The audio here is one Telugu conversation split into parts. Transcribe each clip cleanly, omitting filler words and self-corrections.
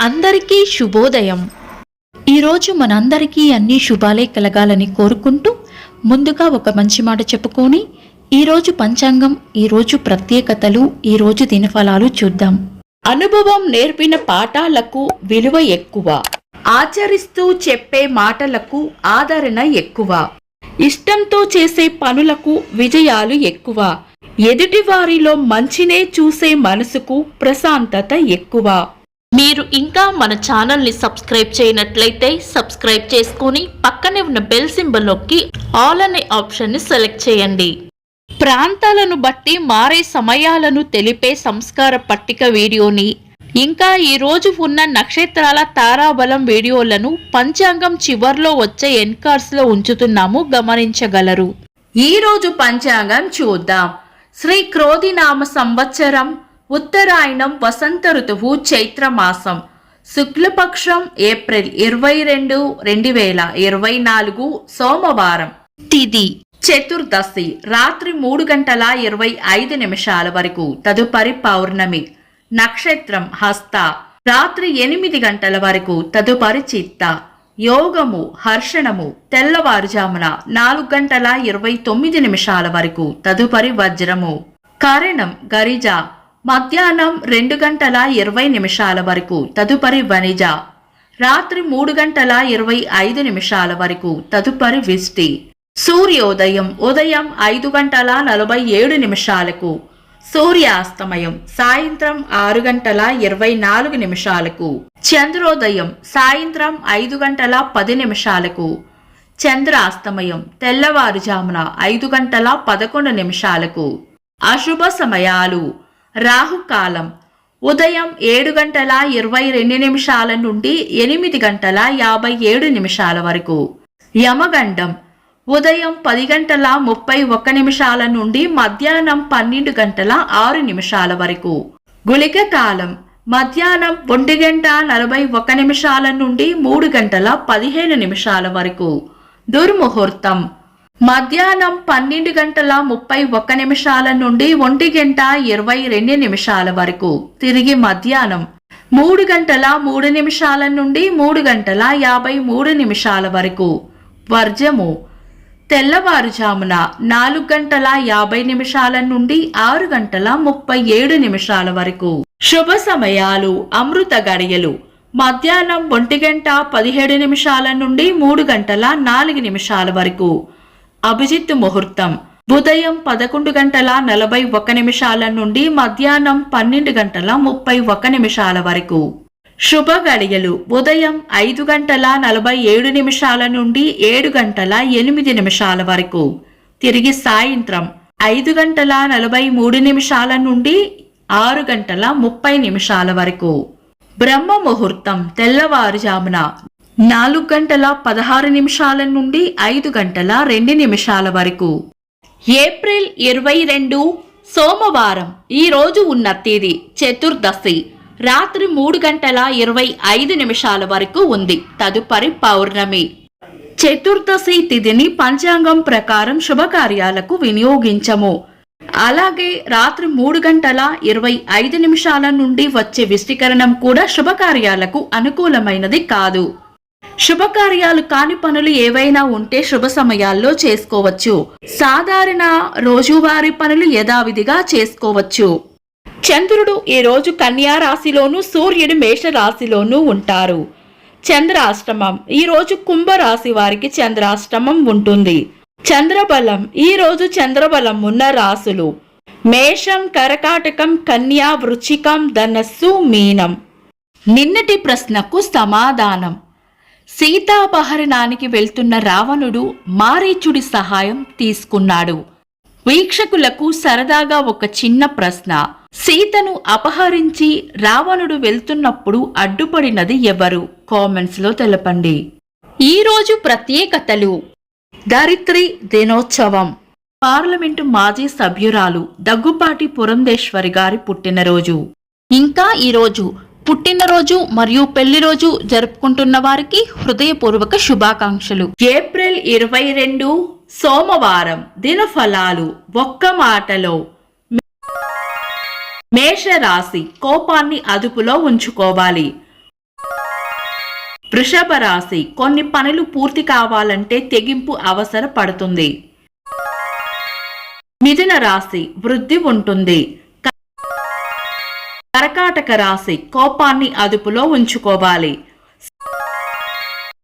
అందరికీ శుభోదయం. ఈరోజు మనందరికీ అన్ని శుభాలే కలగాలని కోరుకుంటూ ముందుగా ఒక మంచి మాట చెప్పుకొని ఈరోజు పంచాంగం, ఈరోజు ప్రత్యేకతలు, ఈరోజు దినఫలాలు చూద్దాం. అనుభవం నేర్పిన పాఠాలకు విలువ ఎక్కువ, ఆచరిస్తూ చెప్పే మాటలకు ఆదరణ ఎక్కువ, ఇష్టంతో చేసే పనులకు విజయాలు ఎక్కువ, ఎదుటివారిలో మంచినే చూసే మనసుకు ప్రశాంతత ఎక్కువ. మీరు ఇంకా మన ఛానల్ని సబ్స్క్రైబ్ చేయనట్లయితే సబ్స్క్రైబ్ చేసుకొని పక్కనే ఉన్న బెల్ సింబల్ నొక్కి ఆల్ అనే ఆప్షన్ని సెలెక్ట్ చేయండి. ప్రాంతాలను బట్టి మారే సమయాలను తెలిపే సంస్కార పట్టిక వీడియోని, ఇంకా ఈరోజు ఉన్న నక్షత్రాల తారాబలం వీడియోలను పంచాంగం చివర్లో వచ్చే ఎన్కార్స్లో ఉంచుతున్నాము, గమనించగలరు. ఈరోజు పంచాంగం చూద్దాం. శ్రీ క్రోధినామ సంవత్సరం, ఉత్తరాయణం, వసంత ఋతువు, చైత్రమాసం, శుక్లపక్షం, ఏప్రిల్ 22, 2024, సోమవారం. తిథి చతుర్దశి, రాత్రి 3:25 వరకు, తదుపరి పౌర్ణమి. నక్షత్రం హస్త, రాత్రి 8 గంటల వరకు, తదుపరి చిత్త. యోగము హర్షణము, తెల్లవారుజామున 4:29 వరకు, తదుపరి వజ్రము. కరణం గరిజ, మధ్యాహ్నం 2:20 వరకు, తదుపరి వనిజ. రాత్రి 3:25 వరకు, తదుపరి విష్టి. సూర్యోదయం ఉదయం 5:47, సూర్యాస్తమయం సాయంత్రం 6:24, చంద్రోదయం సాయంత్రం 5:10, చంద్రాస్తమయం తెల్లవారుజామున 5:11. అశుభ సమయాలు: రాహుకాలం ఉదయం 7:22 నుండి 8:57 వరకు, యమగండం ఉదయం 10:31 నుండి మధ్యాహ్నం 12:06 వరకు, గుళిక కాలం మధ్యాహ్నం 1:41 నుండి 3:15 వరకు, దుర్ముహూర్తం మధ్యాహ్నం 12:31 నుండి 1:22 వరకు, తిరిగి మధ్యాహ్నం 3:03 నుండి 3:53 వరకు. వర్జము తెల్లవారుజామున 4:50 నుండి 6:37 వరకు. శుభ సమయాలు: అమృత గడియలు మధ్యాహ్నం 1:17 నుండి 3:04 వరకు, అభిజిత్ ముహూర్తం ఉదయం 11:41 నుండి మధ్యాహ్నం 12:31 వరకు. శుభ గడియలు ఉదయం 5:47 నుండి 7:08 వరకు, తిరిగి సాయంత్రం 5:43 నుండి 6:30 వరకు. బ్రహ్మ ముహూర్తం తెల్లవారుజామున 4:16 నుండి 5:02 వరకు. ఏప్రిల్ 22, సోమవారం. ఈ రోజు ఉన్న తేదీ చతుర్దశి, రాత్రి 3:25 వరకు ఉంది, తదుపరి పౌర్ణమి. చతుర్దశి తిథిని పంచాంగం ప్రకారం శుభకార్యాలకు వినియోగించము. అలాగే రాత్రి 3:25 నుండి వచ్చే విష్టికరణం కూడా శుభకార్యాలకు అనుకూలమైనది కాదు. శుభకార్యాలు కాని పనులు ఏవైనా ఉంటే శుభ సమయాల్లో చేసుకోవచ్చు. సాధారణ రోజువారీ పనులు యథావిధిగా చేసుకోవచ్చు. చంద్రుడు ఈ రోజు కన్యా రాశిలోను, సూర్యుడు మేష రాశిలోనూ ఉంటారు. చంద్రాష్టమం ఈ రోజు కుంభరాశి వారికి చంద్రాష్టమం ఉంటుంది. చంద్రబలం ఈ రోజు చంద్రబలం ఉన్న రాశులు మేషం, కర్కాటకం, కన్యా, వృశ్చికం, ధనస్సు, మీనం. నిన్నటి ప్రశ్నకు సమాధానం: సీతాపహరణానికి వెళ్తున్న రావణుడు మారీచుడి సహాయం తీసుకున్నాడు. వీక్షకులకు సరదాగా ఒక చిన్న ప్రశ్న: సీతను అపహరించి రావణుడు వెళ్తున్నప్పుడు అడ్డుపడినది ఎవరు? కామెంట్స్ లో తెలపండి. ఈరోజు ప్రత్యేకతలు: ధరిత్రి దినోత్సవం, పార్లమెంటు మాజీ సభ్యురాలు దగ్గుపాటి పురంధేశ్వరి గారి పుట్టినరోజు. ఇంకా ఈరోజు పుట్టినరోజు మరియు పెళ్లి రోజు జరుపుకుంటున్న వారికి హృదయపూర్వక శుభాకాంక్షలు. ఏప్రిల్ 22, సోమవారం. దినఫలాలు: ఒక్క మాటలో మేషరాశి, కోపాన్ని అదుపులో ఉంచుకోవాలి. వృషభ రాశి కొన్ని పనులు పూర్తి కావాలంటే తెగింపు అవసరపడుతుంది. మిథున రాశి వృద్ధి ఉంటుంది. కర్కాటక రాశి కోపాన్ని అదుపులో ఉంచుకోవాలి.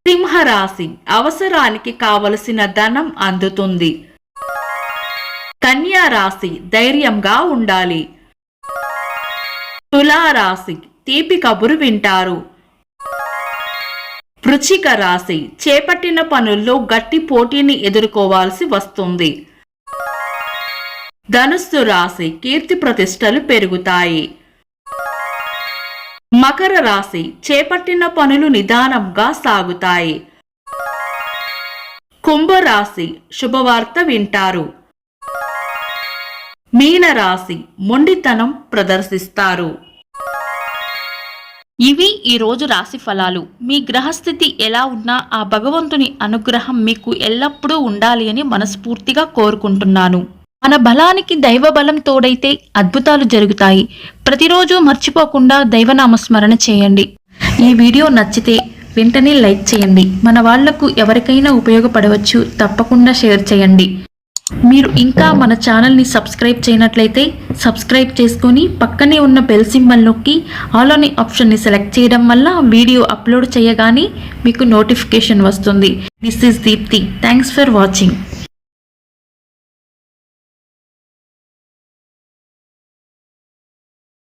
సింహ రాశి అవసరానికి కావలసిన ధనం అందుతుంది. కన్యా రాశి ధైర్యంగా ఉండాలి. తులా రాశి తీపి కబురు వింటారు. వృశ్చిక రాశి చేపట్టిన పనుల్లో గట్టి పోటీని ఎదుర్కోవాల్సి వస్తుంది. ధనుస్సు రాశి కీర్తి ప్రతిష్టలు పెరుగుతాయి. మకర రాశి చేపట్టిన పనులు నిదానంగా సాగుతాయి. కుంభరాశి శుభవార్త వింటారు. మీన రాశి మొండితనం ప్రదర్శిస్తారు. ఇవి ఈ రోజు రాశి ఫలాలు. మీ గ్రహస్థితి ఎలా ఉన్నా ఆ భగవంతుని అనుగ్రహం మీకు ఎల్లప్పుడూ ఉండాలి అని మనస్ఫూర్తిగా కోరుకుంటున్నాను. మన బలానికి దైవ బలం తోడైతే అద్భుతాలు జరుగుతాయి. ప్రతిరోజు మర్చిపోకుండా దైవనామస్మరణ చేయండి. ఈ వీడియో నచ్చితే వెంటనే లైక్ చేయండి. మన వాళ్లకు ఎవరికైనా ఉపయోగపడవచ్చు. తప్పకుండా షేర్ చేయండి. మీరు ఇంకా మన ఛానల్ని సబ్స్క్రైబ్ చేయనట్లయితే సబ్స్క్రైబ్ చేసుకొని పక్కనే ఉన్న బెల్ సింబల్ నొక్కి ఆల్ అనే ఆప్షన్ని సెలెక్ట్ చేయడం వల్ల వీడియో అప్లోడ్ చేయగానే మీకు నోటిఫికేషన్ వస్తుంది. This is Deepti. Thanks for watching.